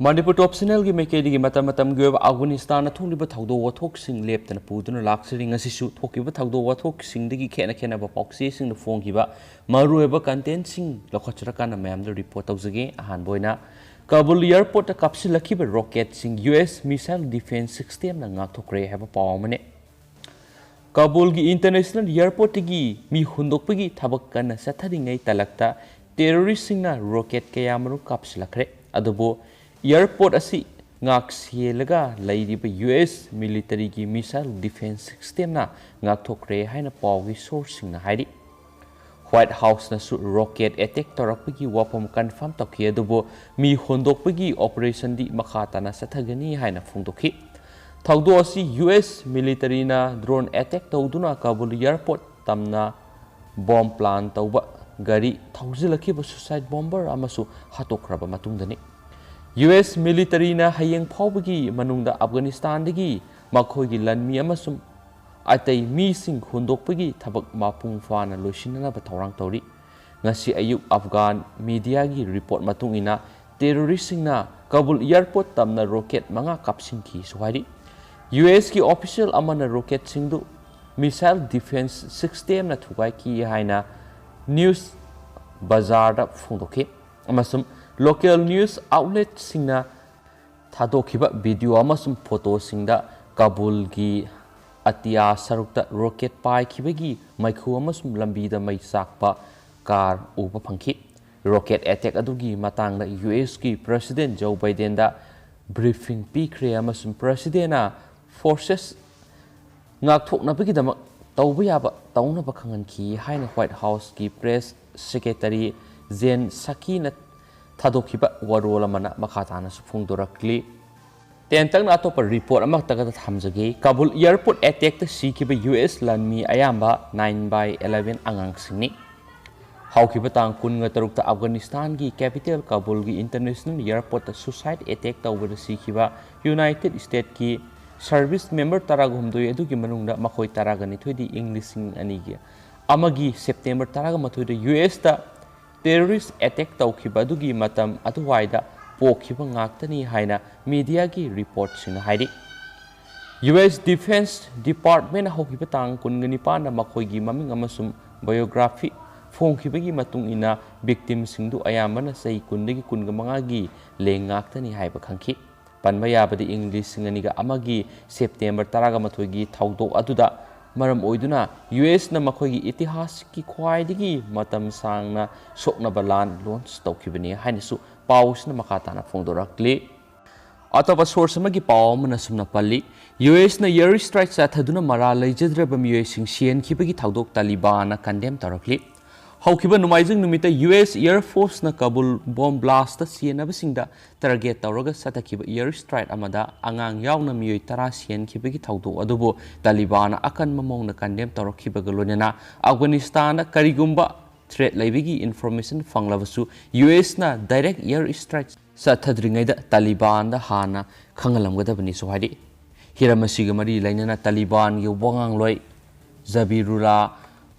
Manipur optional gi meke gi matam gi Afghanistan na thungli ba thawdo wathok sing lep tan puduna laksari ngasi su thoki ba thawdo wathok sing digi khena ba proxy sing the phone gi ba maru eba content sing lokhachra kana ma'am the report tawjage ahan boina Kabul airport ta kapsilaki ba rocket sing US missile defense system na ngak thokre have a pawmane Kabul gi international airport gi mi hundok pagi thabak kana sathari ngai talakta terrorist sing na rocket kayamaru kapsilakre adubo airport asi ngak sielaga lairiba US military gi missile defense system na ngak thokre haina pawgi source sing na hairi White House na su rocket attack torakpagi wapam confirm tokhi adubo mi hondokpagi operation di makhata na sathagani haina phungdokhi thawdo asi US military na drone attack tawduna Kabul airport tamna bomb plan tawba gari thawjilaki ba suicide bomber amasu hatokraba matungdani US military na hayeng phawbagi manungda Afghanistan digi makhogi lanmi amasum atai mi sing hundokpagi thabak mapung fana loisinana ba thawrang tawri ngasi ayuk Afghan media gi report matung ina terrorist sing na Kabul airport tamna rocket manga kapsing ki suhari US ki official amana rocket sing du missile defense system na thugai ki haina news bazar da phungdokhi amasum local news outlet singna thadokhiba video amasum photo singda Kabul gi atia sarukta rocket pai khibagi maikhu amasum lambi da mai sakpa car uba phangki rocket attack adugi matangda US ki president Joe Biden da briefing pi khre amasum president na forces ngak thokna bagi da tawba yaba tawna ba khangan ki haina White House ki press secretary Jen Psaki na thadokhiba warola mana makhatana sufung dorakli tentang na to par report amak taga thamjage Kabul airport attack ta sikhiba US lanmi ayamba 9/11 angang singni hawkhiba tang kun nga taruk ta Afghanistan gi capital Kabul gi international airport ta suicide attack ta over sikhiba United States ki service member taragumdoi edu gi manungda makhoi taragani thodi English ani gi amagi September taraga mathoi US ta terrorist attack tawkhiba dugi matam atuwaida pokhiba ngaktani haina media gi report sing hairi US Defense Department hokhiba tang kungani pana makhoi gi maming amasum biography phongkhiba gi matung ina victim singdu ayamana sei kundagi kungamanga gi lengaktani haiba khangki panma yabadi English singani ga amagi September taraga mathoi gi thawdok aduda maram oiduna US na makhoi itihas ki khwaidigi matam sangna sokna balan launch tawkhibani hainisu pausna makatana phongdorakli ataba source amagi paw mana sumna palli US na air strike sa thaduna mara leijadraba miyoi sing sien khibagi thawdok Taliban na condemn tarakli hawkhiba numaijing numita US Air Force na Kabul bomb blast ta sienaba singda target tawraga satakhiba air strike amada angang yauna miyoi tara sien khibagi thawdo adubo Taliban akan mamong na condemn tawrakhiba galonena Afghanistan na karigumba threat laibigi information fanglabasu US na direct air strike sa thadringai da Taliban da hana khangalamgadabani sohadi hiramasiga mari lainana Taliban gi wangang loi Zabirullah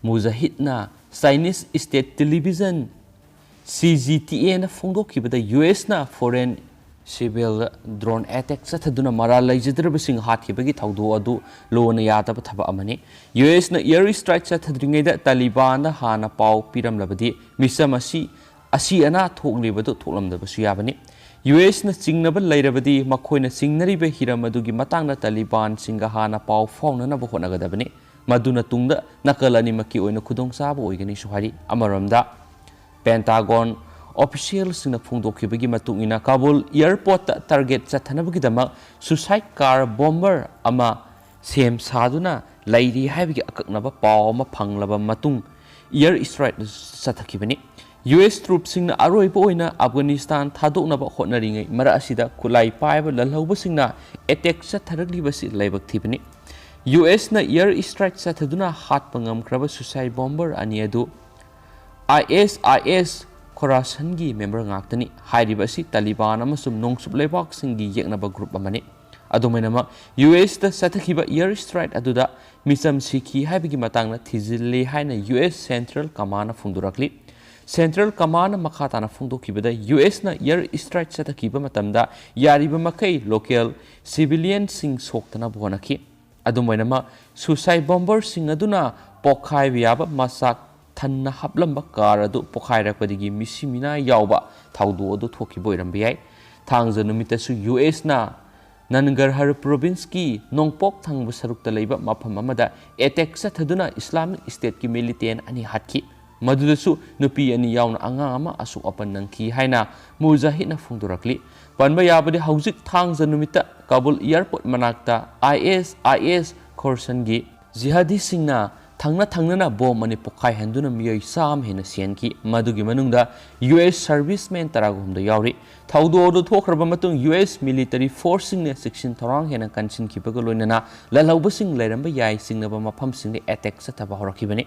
Mujahid na Chinese State Television CGTN na phongdokhibada US na foreign civil drone attack sathaduna mara leijadraba sing hathibagi thawdo adu lona yadaba thaba amani US na air strike sathadringai da Taliban na hana paw piramlabadi misam asi ana thoklibadu thoklamdaba suyabani US na chingnaba leirabadi makhoina singnariba hiramadugui matangna Taliban singa hana paw fawnana ba honagadabani maduna tungda nakalani maki oina khudong saba oigani suhari amaramda Pentagon official singna phungdokhibagi matung ina Kabul airport target chathanabagi dama suicide car bomber ama sem saduna lairi haibagi akaknaba paw ma phanglaba matung air strike chathakibani US troops singna aroiba oina Afghanistan thadoknaba hotnaringai mara asida khulai paiba lalhauba singna attack chatharagibasi laibak thibani US na air strike sathaduna hatpangam kraba suicide bomber ani adu ISIS Khorasan gi member ngaktani hairibasi Taliban amasum nongsub lebak singi yeknaba group amani adumainama US da sathakhiba air strike aduda misam sikhi haibigi matangna thizilli haina US Central Command phungdurakli Central Command Makhatana Fundo Kibada, US na Yer Strike Seta Kiba Matamda, Yariba Makai, local civilian sing Soktana Bonaki, Adumanama, suicide bomber sing Aduna, Pokai Viaba, Masak, Tanna Hablamba Karadu, Pokai Rapadigi, Missimina Yauba, Taudu, Toki Boyrambi, Tangza Numitasu, US na. Nangarhar province ki Nongpok thang busaruk talaiba mafam amada attack sa thaduna Islamic State ki militant ani hatki madudasu nupi ani yauna anga ama asuk apan nangki haina mujahid na phungdurakli panba yabade haujik thang janumita Kabul airport manakta IS Khorasan gi jihadi singna thangna na bom ani pokai handuna miyoi sam hena sian ki madugi manungda US servicemen taragum da yauri thaudo do thokraba matung US military force sing ne section thorang hena kansin ki baga loinana lalauba sing lairamba yai singna ba mafam sing ne attack sa thaba horakibani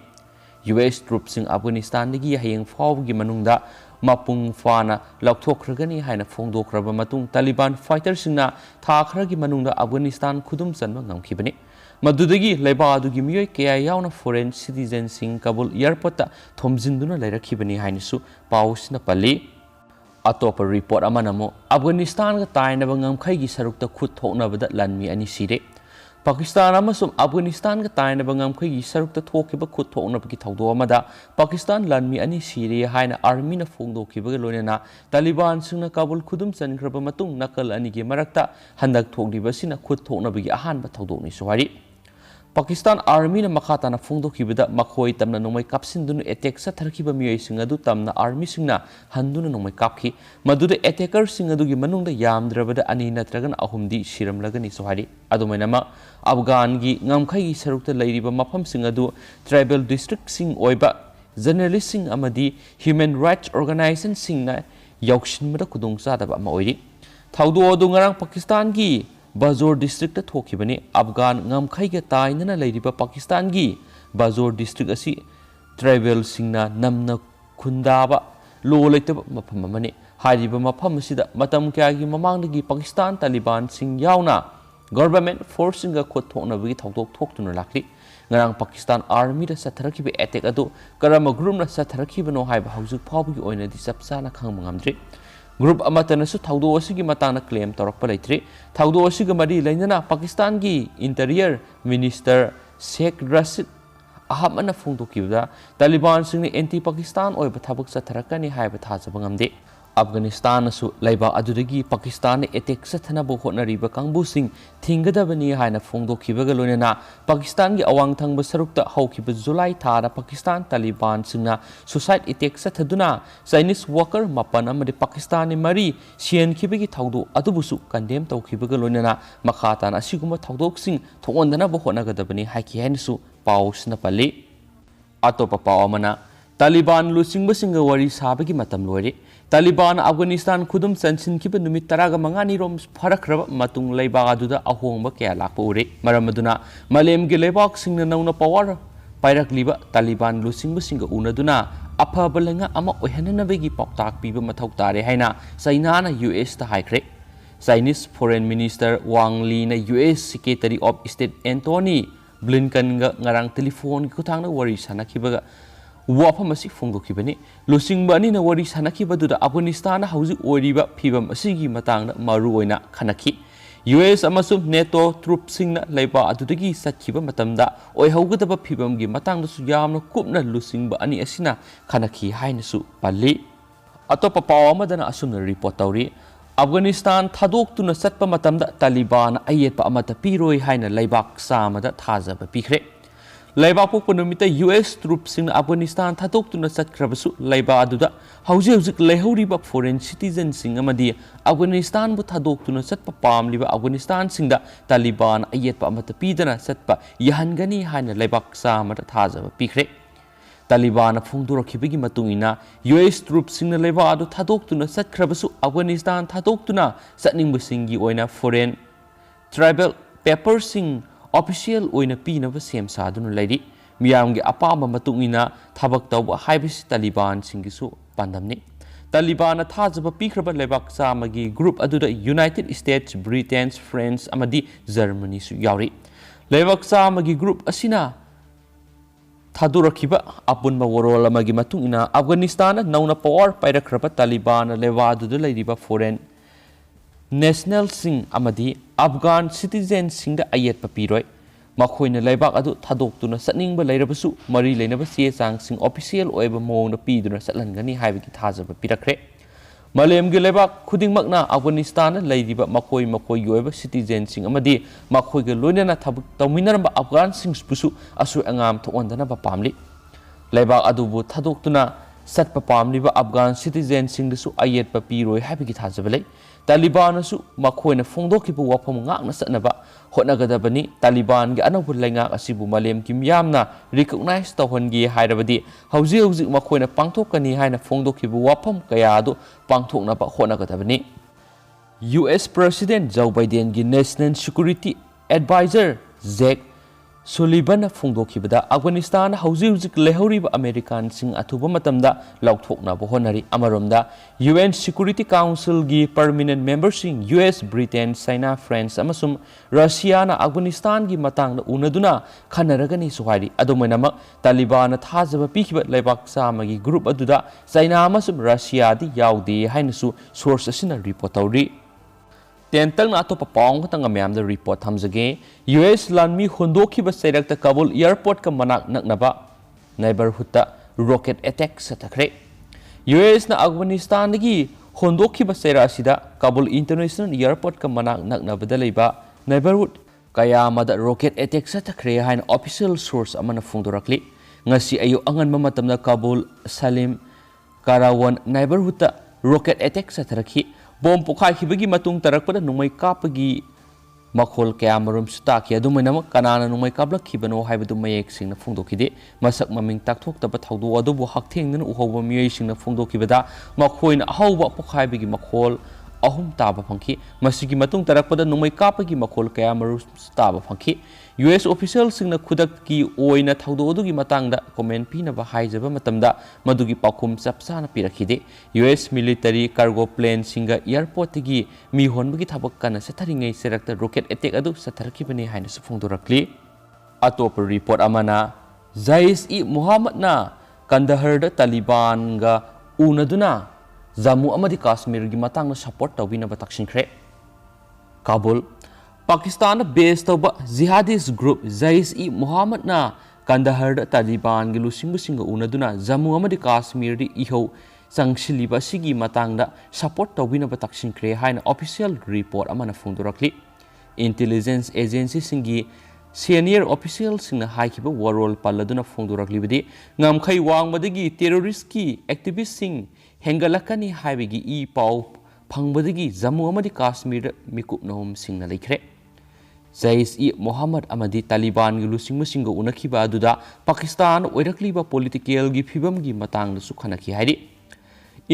US troops sing Afghanistan digi hayeng faw gi manungda mapung fana laukthokragani haina phongdokraba matung Taliban fighter singna thakhragi manungda Afghanistan khudum chanba ngamkhibani Madudagi Leba Adugi Miyoi Kaya Yauna foreign citizen sing Kabul airport Thomjinduna Lairakibani Hainisu Pausina Pali Atopa report Amanamo Afghanistan ga Taina Bangam Kaigi Sarukta Khut Thokna Bada Lanmi Ani Sire Pakistan Amasum Afghanistan ga Taina Bangam Kaigi Sarukta Thokiba Khut Thokna Baki Thaudo Amada Pakistan Lanmi Ani Sire Haina Army na Phongdo Kiba Loinana Taliban singna Kabul Khudum Chankraba Matung Nakal Anigi Marakta Handak Thokdibasina Khut Thokna Bagi Ahanba Thaudo ni Suwari Pakistan Army na makhatana phongdo kibada makhoi tamna nomai kapsindunu attack sa tharkiba miyoi singadu tamna army singna handuna nomai kapki maduda attacker singadu gi manungda yamdrabada ani natragan ahumdi shiramlagani sohari adumainama Afghan gi ngamkhai gi sarukta lairiba mafam singadu tribal district sing oiba journalist sing amadi human rights organization singna yauksinmada kudung sadaba ma oiri thaudo odu ngarang Pakistan gi Bazoor district thokibani Afghan ngamkhai ge tainana leiriba Pakistan gi Bazoor district asi tribal singna namna khundaba lo leitaba mafam amani hariba mafam asida matam kya gi mamangdagi Pakistan Taliban sing yauna government force singa khot thokna bagi thokdok thoktuna lakli ngarang Pakistan army da satharakiba attack adu karama group na satharakibano haiba haujuk phawgi oina di sapsana khangmangamdri Group amatanasu thaudo asigi matana claim torakpa leitri thaudo asiga mari lainana Pakistan gi interior minister Sheikh Rashid Ahmad na phongdokibda Taliban singni anti Pakistan oiba thabak satharakani haiba thajaba ngamde Afghanistan asu laiba adudagi Pakistan attack sathanabu hotnariba kangbu sing thingadabani haina phongdokibaga loinana Pakistan gi awang thangba sarukta haukiba July thara Pakistan Taliban singna suicide attack sathaduna Chinese worker mapan amadi Pakistani mari sian kibagi thaudo adubusu condemn tawkibaga loinana makhatana asiguma thaudok sing thongondana bo hotnagadabani haiki hainisu pausna pali atopa pawamana Taliban lusingba singa wari sabagi matam lori Taliban Afghanistan khudum chansin kiba numit taraga mangani rom pharakraba matung leiba aduda ahongba kya lakpa ure maramaduna malem ge lebak singna nauna power pairak liba Taliban lusingba singa unaduna aphaba lenga ama ohanana begi paktak piba mathau tare haina China na US ta haikre Chinese Foreign Minister Wang Li na US Secretary of State Anthony Blinken ga ngarang telephone ki kuthangna wari sanakiba wafam asi phongdokibani lusingba ani na wari sanakibadуда Afghanistan hauji oiriba phibam asigi matangna maru oina khanaki US amasum NATO troops singna leiba adudagi satkiba matamda oihaugadaba phibam gi matangda su yamna kupna lusingba ani asina khanaki hainasu palli atopa pawamadana asumna report tawri Afghanistan thadoktuna satpa matamda Taliban ayetpa amata piroi haina leibak samada thajaba pikre Laiba pokpa numita US troops in Afghanistan thadoktuna satkrabasu laiba aduda hauzik leihoriba foreign citizen sing amadi Afghanistan bu thadoktuna satpa pamliba Afghanistan singda Taliban ayetpa amata pidana satpa yahangani haina laibak samada thajaba pikre Taliban phongdorakibagi matungina US troops singna laiba adu thadoktuna satkrabasu Afghanistan thadoktuna satningba singi oina foreign tribal paper sing official oina pinaba sem saduna lairi miyamgi apamba matungina thabak tawba haibisi Taliban singisu pandamni Taliban thajaba pikraba lebak samagi group aduda United States Britain France amadi Germany su yauri lebak samagi group asina थादोरखिबा अपुनबा वरोल अमगी मतुंगिना Afghanistan नौना power पाइरखरबा Taliban लेवादुदा लैरिबा foreign national सिंह अमदी Afghan citizen सिंह अयेत पपीरोय मखोइना लेबाक अदु थादोक्तुना सतनिंगबा लैरबसु मरी लेनबा चे चांग सिंह ऑफिशियल ओइबा मोंगना पीदुना सतलनगनी हाइबगी थाजबा पिरखरे मलेमगी लेबाक खुदिंगमकना अफगानिस्तान लैरिबा मखोइ मखोइगी ओइबा सिटीजन सिंह अमदी मखोइगा लोइनना थबक तौमिनरबा अफगान सिंहबुसु असु अंगाम थोंदनबा पामली लेबाक अदुबु थादोक्तुना सत्पा पामलिबा अफगान सिटीजन सिंहदसु अयेत पपीरोय हाइबगी थाजबा लै तालिबानसु मखोइना फोंदोखिबा वाफम ngakna satnaba hotnagadabani Taliban gi anaubu laingak asibu malem ki miyamna recognize tawhangi hairabadi hauji hauji mखोइना pangthokani haina फोंदोखिबा wafam kaya adu pangthoknaba hotnagadabani US President Joe Biden gi National Security Advisor Jake Sullivan फोंदोखिबदा Afghanistan हौजी हौजिक लेहौरिबा American सिंह अथुबा मतमदा लौथोकनाबो होनरी अमरोमदा UN Security Council gi permanent member सिंह US Britain China France अमसुम रशियाना अफगानिस्तान gi matangda unaduna खनरगनी सुहारी अदुमैनमक तालिबान थाजबा पिखिबा लेबाक सामगी ग्रुप अदुदा चाइना अमसुम रशिया दि याउदे हाइनसु सोर्स असिना रिपोर्ट तौरी तेंतंग अतोप पांग खतंग म्याम द रिपोर्ट थमजगे US लानमी होंदोखिबा सैरक काबुल एयरपोर्ट का मनाक नकनबा नेबरहुड रॉकेट अटैक सतखरे US ना अफगानिस्तान की होंदोखिबा सैरा असिदा काबुल इंटरनेशनल एयरपोर्ट का मनाक नकनबदा लेबा नेबरहुड कया मद रॉकेट अटैक सतखरे हाइन ऑफिशियल सोर्स अमना फोंदोरकली ngasi ayu anganba matamda Kabul Salim Karwan neighbourhood rocket attack सतरखी बॉम पोखाखिबगी मतुंग तरकपदा नुमई कापगी मखोल कयामरुम सुताखि अदुमैनम कनाना नुमई काबलखिबनो हाइबदु मयेक सिंगना फोंदोखिदे मसक ममिंग ताकथोक्तबा थौदो अदुबु हकथेंगना उहौबा मियै सिंगना फोंदोखिबदा मखोइना अहौबा पोखाइबगी मखोल अहुम ताबा फंखि मसिगी मतुंग तरकपदा नुमई कापगी मखोल कयामरुम ताबा फंखि US official सिंगना खुदक की ओइना थौदो अदुगी मतंगदा कमेंट पिनबा हाइजबा मतमदा मदुगी पाखुम चपसाना पिरखिदे US military cargo plane सिंगा एयरपोर्ट की मी होनबगी थबक kana सथरिङै सेरक्ता रॉकेट अटैक अदु सथरखिबने हाइना सुफोंदोरक्ली अतोप रिपोर्ट अमना जैश-ई-मोहम्मदना कंदहरदा तालिबान गा उनदुना जम्मू अमदी काश्मीर की मतंगना सपोर्ट तौबिनबा तक्सिनख्रे काबुल पाकिस्तान बेस तौब जिहादिस ग्रुप जैश-ई-मोहम्मदना कंदहरदा तालिबान की लुसिंग उनदुना जम्मू अमदी काश्मीर दी इहौ चंगसिलिबा सिगी मतंगदा सपोर्ट तौबिनबा तक्सिनख्रे हाइना ऑफिशियल रिपोर्ट अमना फोंदोरक्ली इंटेलिजेंस एजेंसी सिंगी सीनियर ऑफिशियल सिंगना हाइखिबा वरोल पल्लदुना फोंदोरक्लिबदी ngamkhai wangmadagi terrorist की एक्टिविस्ट सिंग हेंगलकनी हाइबगी ई पाउ फंगबदगी जम्मू अमदी काश्मीर मिकुपनोम सिंगना लेखरे जैश-ई-मोहम्मद अमदी तालिबान की लुसिंग उनखिबा अदुदा पाकिस्तान ओइरक्लिबा पॉलिटिकल की फिबम की मतंगदा सुखनखि हाइरि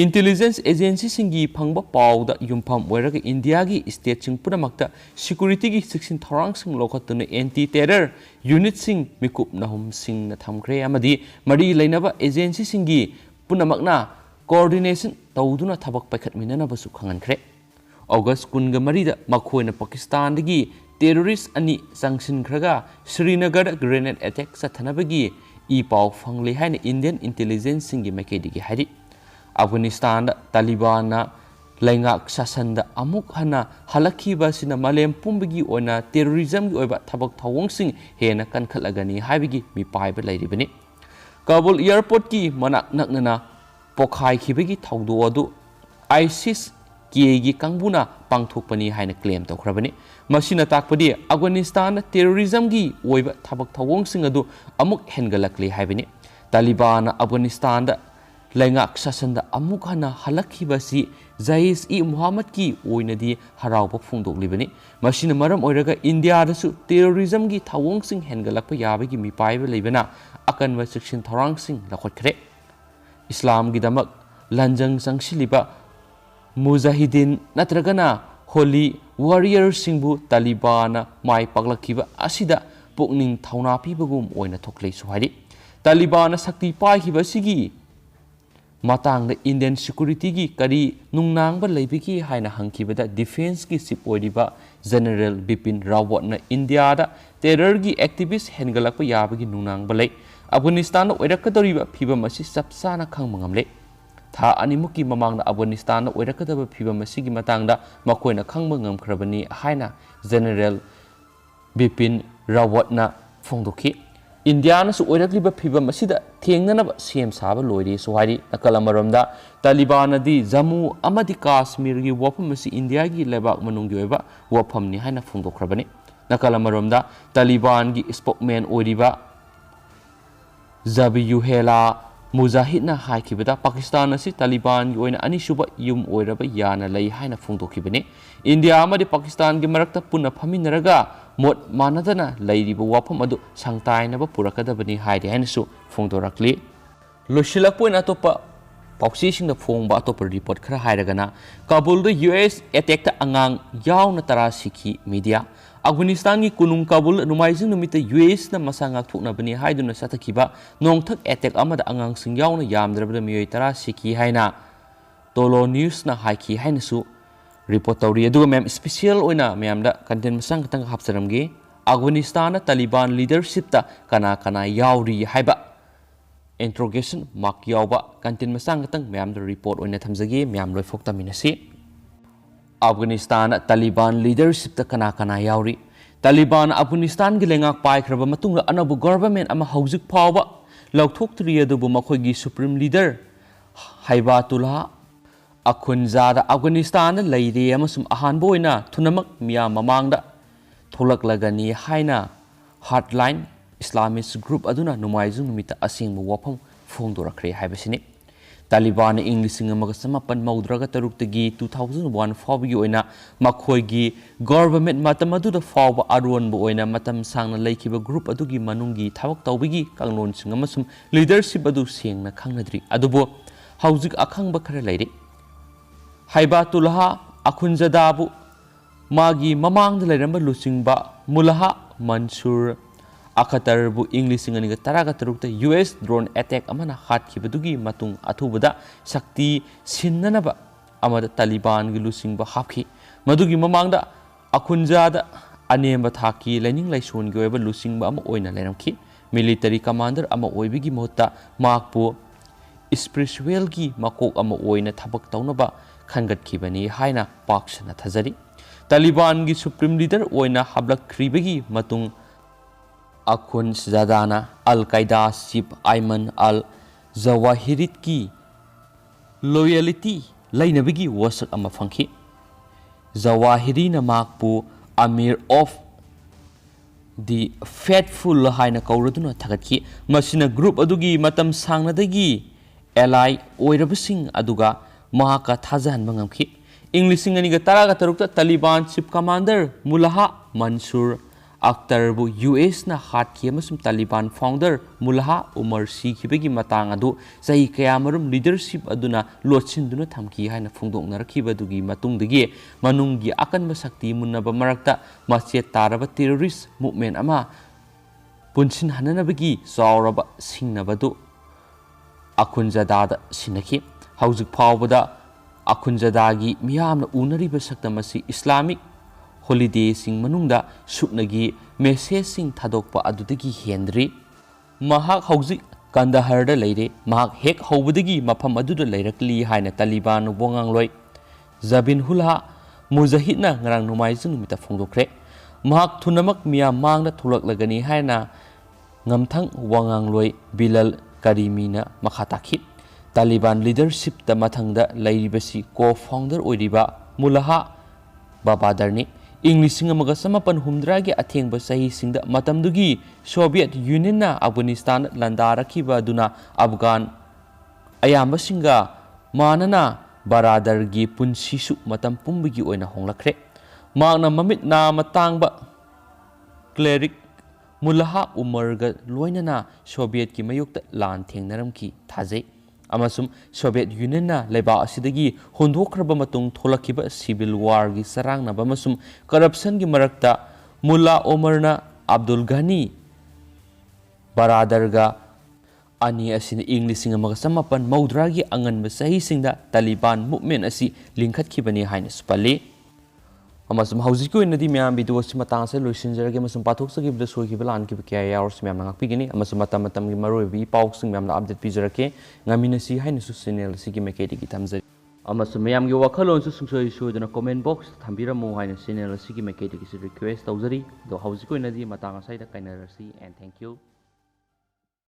इंटेलिजेंस एजेंसी सिंगी फंगबा पाउदा युमफम ओइरग इंडिया की स्टेट सिंग पुनमक्ता सिक्योरिटी की सिक्सिन थौरांग सिंग लोखतुना एंटी टेरर यूनिट सिंग मिकुपनहुम सिंगना थमख्रे अमदी मरी लेनबा एजेंसी सिंगी पुनमक्ना कोऑर्डिनेशन तौदुना थबक पैखतमिननबसु खंगनख्रे अगस्त 23 मखोइना पाकिस्तान दगी टेररिस्ट अनि संगसिनख्रगा श्रीनगर ग्रेनेड अटैक सथनबगी ई पाउ फंगले हाइन इंडियन इंटेलिजेंस सिंगी मैकेदिगी हाइरि अफगानिस्तान तालिबान लैंगाक शासन अमुक हना हलखिबसिना मलेम पुंबगी ओना टेररिज्म की ओइबा थबक थवोंगसिंग हेना कनखलगनी हाइबगी मिपाइबा लैरिबनी काबुल एयरपोर्ट की मनाक नकनना पोखाइखिबगी थौदो अदु आईसिस की कांगबुना पांगथोकपनी हाइना क्लेम तौखरबनी मसिना ताकपदी अफगानिस्तान टेररिज्म की ओइबा थबक थवोंगसिंग अदु अमुक हेनगलकले हाइबनी तालिबान अफगानिस्तान लैंगाक शासन अमुक हना हलखिबसी जैश-ई-मोहम्मद की ओइनदी हराउबा फोंदोकलिबनी मसिना मरम ओइरगा इंडिया दसु टेररिज्म की थवोंगसिंग हेनगलकपा याबगी मिपाइबा लेबना अकनवा सेक्शन थौरांगसिंग लखोटखरे इस्लाम की दमक लंजंग संगसिलिबा मुजाहिदीन नत्रगना होली वॉरियर सिंबु तालिबान माय पागलखिबा असिदा पुकनिंग थौना पिबगुम ओइना थोकले सुहारि तालिबान शक्ति पाइखिबा सिगी matangda Indian security gi kari nungnangba leibiki haina hangkibada defense ki chief oidiba General Bipin Rawat na India da terror gi activist hengalakpa yabagi nungnangba lei Afghanistan oirakadoriba phibam asi sapsana khangma ngamle tha animuki mamangna Afghanistan oirakadaba phibam asigi matangda makoina khangma ngamkhrabani haina General Bipin Rawatna phongdokhi India na su oirakliba phibam asida thengnanaba sem saba loiri sohari nakalamaromda Taliban adi Jammu amadi Kashmir gi wafam asi India gi lebak manunggi oiba wafam ni haina phongdokhrabani nakalamaromda Taliban gi spokesman oiriba Zabihullah Mujahidna haikibada Pakistan asi Taliban gi oina anisuba yum oiraba yana lei haina phongdokibani India amadi Pakistan gi marakta punna phaminaraga mot manadana leiriba wafam adu sangtainaba purakadabani haide hainasu phongdorakli losilakpoina atopa pausi singda phongba atopa report khara hairagana Kabul da US attack ta angang yauna tara sikhi media Afghanistan gi kunung Kabul numaijing numita US na masangak thukna bani haiduna satakiba nongthak attack amada angang sing yauna yamdrabada miyoi tara sikhi haina Tolo News na haiki hainasu report tawri aduga mem special oina memda content masang tang hapsaramgi Afghanistan Taliban leadership ta kana yauri haiba interrogation mark yawba content masang tang memda report oina thamjagi mem loi phokta minasi Afghanistan Taliban leadership ta kana yauri Taliban Afghanistan gi lengak pai khraba matunga anabu government ama haujuk phawba lauthoktri adubu makhoigi supreme leader Haibatullah Akhunzada Afghanistan leiri amasum ahanbo oina thunamak miya mamangda tholaklagani haina hardline Islamist group aduna numaijung numita asingbu wafam phongdorakre haibasini Taliban English amagasamapan maudraga taruktagi 2001 fawgi oina makhoigi government matamaduda fawba aronbu oina matam sangna leikiba group adugi manungi thawak tawbigi kanglon singamasum leadership adu sengna khangnadri adubo haujik akhangba khara leiri Haibatullah Akhunzadabu magi mamangda leiramba lusingba Mullah Mansur Akhatarbu English singaniga taraga tarukta US drone attack amana hatkibadugi matung athubada Shakti sinnanaba amada Taliban gi lusingba hapki madugi mamangda Akhunzada anemba thaki lening laison gi oiba lusingba ama oina leiramki military commander ama oibigi mohta makpu spiritual gi makok ama oina thabak taunaba khangatkibani haina paksana thajari Taliban gi supreme leader oina hablakhribagi matung Akhundzadana Al-Qaeda chief Ayman al-Zawahiri ki loyalty lainabigi wasak ama phangki Zawahiri na makpu Amir of the faithful haina kauraduna thagakhi masina group adugi matam sangnadagi ally oirabasing aduga mahaka thajan bangamki English singaniga taraga tarukta Taliban chief commander Mullah Mansur Akhtarbu US na hatki amasum Taliban founder Mullah Umar sikhibagi matang adu sahi kayamarum leadership aduna lotsinduna thamki haina phongdoknarakhiba dugi matungdagi manunggi akanba sakti munnaba marakta machet taraba terrorist movement ama punsin hananabagi sawraba singnabadu Akhundzada sinakhi haujuk phawbada Akhundzadagi miyamna unariba saktamasi Islamic holiday sing manungda suknagi message sing thadokpa adudagi hendri mahak haujik Kandahar da leire mahak hek haubadagi mafam aduda leirakli haina Taliban wongangloi Zabihullah Mujahidna ngarang numaijung numita phongdokre mahak thunamak miya mangda thulaklagani haina ngamthang wangangloi Bilal Karimina makhatakhi Taliban leadership ta mathangda leiribasi co-founder oiriba Mullah Babadarni English amaga samapan humdragi athengba sahi singda matamdugi Soviet Union na Afghanistan landarakhiba duna Afghan ayamba singa manana baradargi punsisu matam pumbigi oina honglakre magna mamit na matangba cleric Mullah Umarga loinana Soviet ki mayukta lan thengnaramki thajai amasum Soviet Union na leba asidagi hondokraba matung tholakiba civil war gi sarangnaba amasum corruption gi marakta Mullah Omarna Abdul Ghani Baradarga ani asina English amaga samapan maudragi anganba sahi singda Taliban movement asi lingkhatkibani haina spali ꯑꯃꯁꯨꯡ ꯍꯧꯖꯤꯛꯀꯤ ꯑꯣꯏꯅꯗꯤ ꯃꯌꯥꯝ ꯚꯤꯗꯤꯑꯣꯁꯤ ꯃꯇꯥꯡ ꯑꯁꯤꯗ ꯂꯣꯏꯁꯤꯟꯖꯔꯒꯦ ꯑꯃꯁꯨꯡ ꯄꯥꯊꯣꯛꯆꯈꯤꯕꯗ ꯁꯣꯏꯈꯤꯕ ꯂꯥꯟꯈꯤꯕ ꯀꯌꯥ ꯌꯥꯎꯔꯁꯨ ꯃꯌꯥꯝꯅ ꯉꯥꯛꯄꯤꯒꯅꯤ ꯑꯃꯁꯨꯡ ꯃꯇꯝ ꯃꯇꯝꯒꯤ ꯃꯔꯨꯑꯣꯏꯕ ꯏ ꯄꯥꯎꯁꯤꯡ ꯃꯌꯥꯝꯅ ꯑꯞꯗꯦꯠ ꯄꯤꯖꯔꯛꯀꯦ ꯉꯝꯃꯤꯟꯅꯁꯤ ꯍꯥꯏꯅꯁꯨ ꯆꯦꯅꯦꯜ ꯑꯁꯤꯒꯤ ꯃꯥꯏꯀꯩꯗꯒꯤ ꯊꯝꯖꯔꯤ ꯑꯃꯁꯨꯡ ꯃꯌꯥꯝꯒꯤ ꯋꯥꯈꯜꯂꯣꯟꯁꯨ ꯁꯨꯡꯁꯣꯏ ꯁꯣꯏꯗꯅ ꯀꯣꯃꯦꯟ ꯕꯣꯛꯁꯇ ꯊꯝꯕꯤꯔꯝꯃꯨ ꯍꯥꯏꯅ ꯆꯦꯅꯦꯜ ꯑꯁꯤꯒꯤ ꯃꯥꯏꯀꯩꯗꯒꯤꯁꯨ ꯔꯤꯀ꯭ꯋꯦꯁ ꯇꯧꯖꯔꯤ ꯑꯗꯣ ꯍꯧꯖꯤꯛꯀꯤ ꯑꯣꯏꯅꯗꯤ ꯃꯇꯥꯡ ꯑꯁꯤꯗ ꯀꯥꯏꯅꯔꯁꯤ ꯑꯦꯟ ꯊꯦꯡꯛ ꯌꯨ